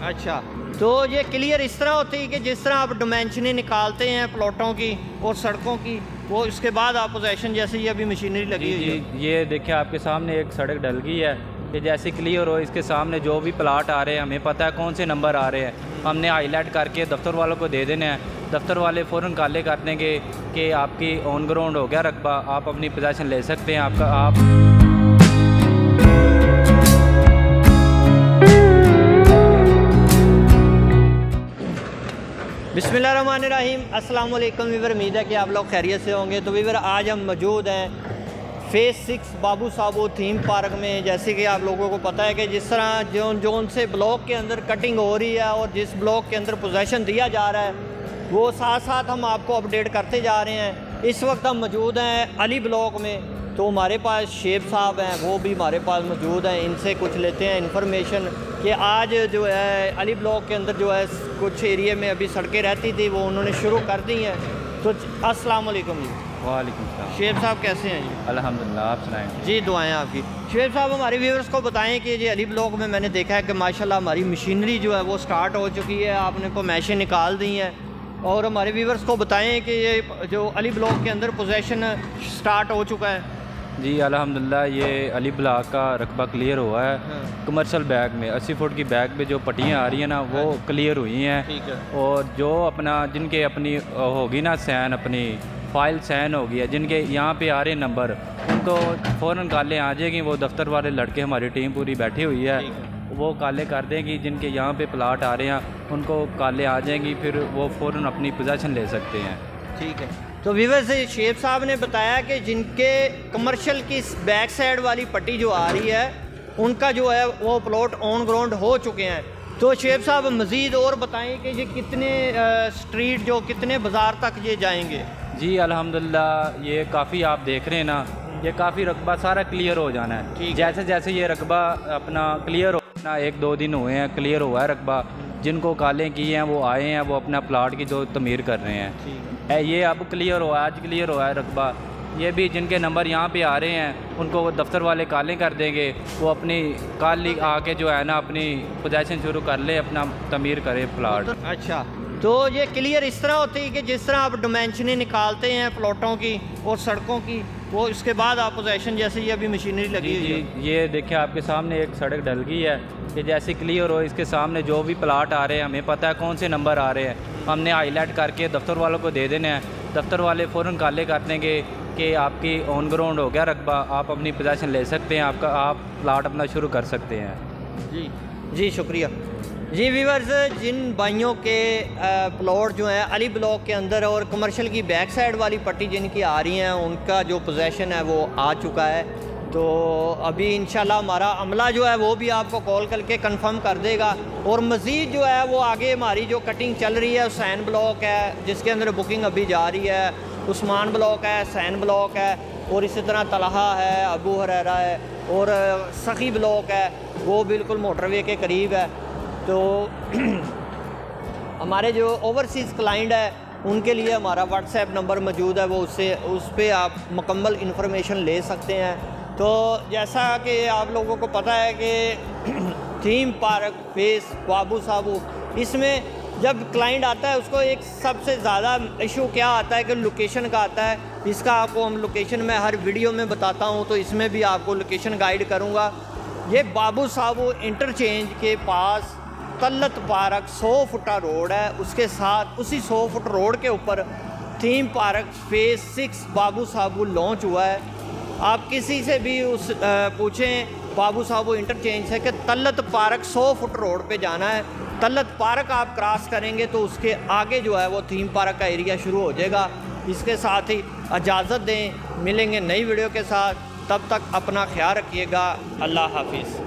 अच्छा, तो ये क्लियर इस तरह होती है कि जिस तरह आप डिमेंशनें निकालते हैं प्लॉटों की और सड़कों की, वो इसके बाद आप पोजेशन जैसे ये अभी मशीनरी लगी हुई है। ये देखिए आपके सामने एक सड़क डल गई है, कि जैसे क्लियर हो इसके सामने जो भी प्लाट आ रहे हैं हमें पता है कौन से नंबर आ रहे हैं, हमने हाईलाइट करके दफ्तर वालों को दे देने हैं। दफ्तर वाले फ़ौरन काले कर देंगे कि आपकी ऑन ग्राउंड हो गया रकबा, आप अपनी पोजीशन ले सकते हैं। आपका आप बिस्मिल्लाहिर्रहमानिर्रहीम, अस्सलाम वालेकुम वीवर। उम्मीद है कि आप लोग खैरियत से होंगे। तो वीवर आज हम मौजूद हैं फ़ेज़ 6 बाबू साबू थीम पार्क में। जैसे कि आप लोगों को पता है कि जिस तरह जोन से ब्लॉक के अंदर कटिंग हो रही है और जिस ब्लॉक के अंदर पोजेसन दिया जा रहा है वो साथ साथ हम आपको अपडेट करते जा रहे हैं। इस वक्त हम मौजूद हैं अली ब्लॉक में, तो हमारे पास शेब साहब हैं, वो भी हमारे पास मौजूद हैं। इनसे कुछ लेते हैं इन्फॉर्मेशन कि आज जो है अली ब्लॉक के अंदर जो है कुछ एरिया में अभी सड़कें रहती थी वो उन्होंने शुरू कर दी हैं। तो अस्सलाम वालेकुम जी। वालेकुम सलाम। शेब साहब कैसे हैं जी? अल्हम्दुलिल्लाह, आप सुनाएं। जी दुआएं आपकी। शेब साहब हमारे व्यूअर्स को बताएं कि ये अली ब्लॉक में मैंने देखा है कि माशाल्लाह हमारी मशीनरी जो है वो स्टार्ट हो चुकी है, आपने को मैशें निकाल दी हैं, और हमारे व्यूअर्स को बताएं कि ये जो अली ब्लॉक के अंदर पोजेशन स्टार्ट हो चुका है। जी अल्हम्दुलिल्लाह, ये अली ब्लॉक का रकबा क्लियर हुआ है। हाँ। कमर्शियल बैग में 80 फुट की बैग में जो पट्टियाँ आ रही हैं ना वो क्लियर हुई हैं। ठीक है। और जो अपना जिनके अपनी होगी ना सैन, अपनी फ़ाइल सैन होगी है, जिनके यहाँ पे आ रहे नंबर, उनको फ़ौरन कालें आ जाएगी। वो दफ्तर वाले लड़के हमारी टीम पूरी बैठी हुई है, वो काले कर देंगी। जिनके यहाँ पे प्लाट आ रहे हैं उनको काले आ जाएंगी, फिर वो फ़ौरन अपनी पोजीशन ले सकते हैं। ठीक है। तो व्यूअर्स से शेब साहब ने बताया कि जिनके कमर्शियल की बैक साइड वाली पट्टी जो आ रही है उनका जो है वो प्लॉट ऑन ग्राउंड हो चुके हैं। तो शेब साहब मज़ीद और बताएं कि ये कितने स्ट्रीट जो कितने बाज़ार तक ये जाएंगे? जी अल्हम्दुलिल्लाह, ये काफ़ी आप देख रहे हैं ना, ये काफ़ी रकबा सारा क्लियर हो जाना है। जैसे जैसे ये रकबा अपना क्लियर हो ना, 1-2 दिन हुए हैं क्लियर हुआ है रकबा, जिनको कालें किए हैं वो आए हैं, वो अपना प्लाट की जो तमीर कर रहे हैं। ये अब क्लियर हुआ, आज क्लियर हुआ है रकबा। ये भी जिनके नंबर यहाँ पे आ रहे हैं उनको वो दफ्तर वाले कालें कर देंगे, वो अपनी काली आके जो है ना अपनी पोजीशन शुरू कर ले, अपना तमीर करे प्लाट। अच्छा, तो ये क्लियर इस तरह होती है कि जिस तरह आप डिमेंशनें निकालते हैं प्लॉटों की और सड़कों की, वो इसके बाद आप पोजीशन जैसे ये अभी मशीनरी लगी हुई है। ये देखिए आपके सामने एक सड़क डल गई है, कि जैसे क्लियर हो इसके सामने जो भी प्लाट आ रहे हैं हमें पता है कौन से नंबर आ रहे हैं, हमने हाईलाइट करके दफ्तर वालों को दे देने हैं। दफ्तर वाले फ़ौरन काले कर देंगे कि आपकी ऑन ग्राउंड हो गया रकबा, आप अपनी पोजीशन ले सकते हैं, आप प्लाट अपना शुरू कर सकते हैं। जी जी शुक्रिया जी। व्यूअर्स, जिन भाइयों के प्लॉट जो हैं अली ब्लॉक के अंदर और कमर्शियल की बैक साइड वाली पट्टी जिनकी आ रही हैं उनका जो पोजीशन है वो आ चुका है। तो अभी इंशाल्लाह हमारा अमला जो है वो भी आपको कॉल करके कंफर्म कर देगा। और मज़ीद जो है वो आगे हमारी जो कटिंग चल रही है हुसैन ब्लॉक है जिसके अंदर बुकिंग अभी जा रही है, उस्मान ब्लॉक है, सैन ब्लॉक है, और इसी तरह तलहा है, अबू हुरैरा है, और सखी ब्लॉक है, वो बिल्कुल मोटरवे के करीब है। तो हमारे जो ओवरसीज़ क्लाइंट है उनके लिए हमारा व्हाट्सएप नंबर मौजूद है, वो उससे उस पर आप मुकम्मल इन्फॉर्मेशन ले सकते हैं। तो जैसा कि आप लोगों को पता है कि थीम पार्क फ़ेज़ बाबू साबू, इसमें जब क्लाइंट आता है उसको एक सबसे ज़्यादा इशू क्या आता है कि लोकेशन का आता है। इसका आपको हम लोकेशन में हर वीडियो में बताता हूँ, तो इसमें भी आपको लोकेशन गाइड करूँगा। ये बाबू साबू इंटरचेंज के पास तल्लत पार्क 100 फुटा रोड है, उसके साथ उसी 100 फुट रोड के ऊपर थीम पार्क फ़ेज़ 6 बाबू साबू लॉन्च हुआ है। आप किसी से भी पूछें बाबू साबू इंटरचेंज से कि तल्लत पार्क 100 फुट रोड पे जाना है, तल्लत पार्क आप क्रॉस करेंगे तो उसके आगे जो है वो थीम पार्क का एरिया शुरू हो जाएगा। इसके साथ ही इजाज़त दें, मिलेंगे नई वीडियो के साथ, तब तक अपना ख्याल रखिएगा। अल्लाह हाफिज़।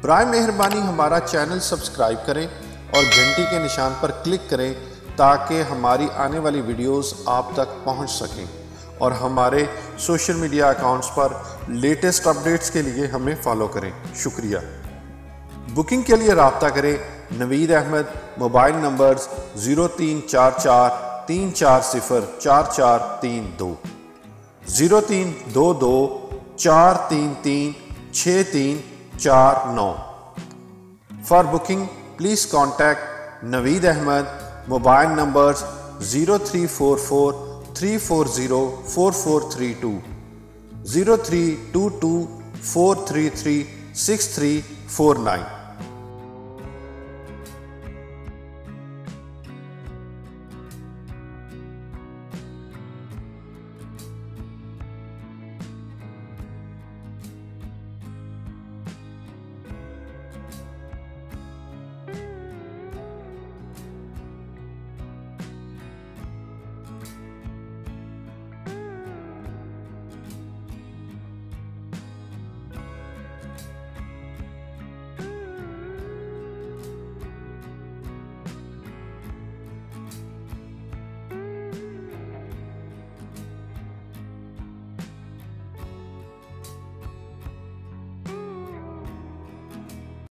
बराए मेहरबानी हमारा चैनल सब्सक्राइब करें और घंटी के निशान पर क्लिक करें ताकि हमारी आने वाली वीडियोस आप तक पहुंच सकें, और हमारे सोशल मीडिया अकाउंट्स पर लेटेस्ट अपडेट्स के लिए हमें फॉलो करें। शुक्रिया। बुकिंग के लिए रब्ता करें Naveed Ahmad, mobile numbers 0344 340 4432, 0322 433 6349। For booking please contact Naveed Ahmad, mobile numbers 0344 340 4432, 0322 433 6349।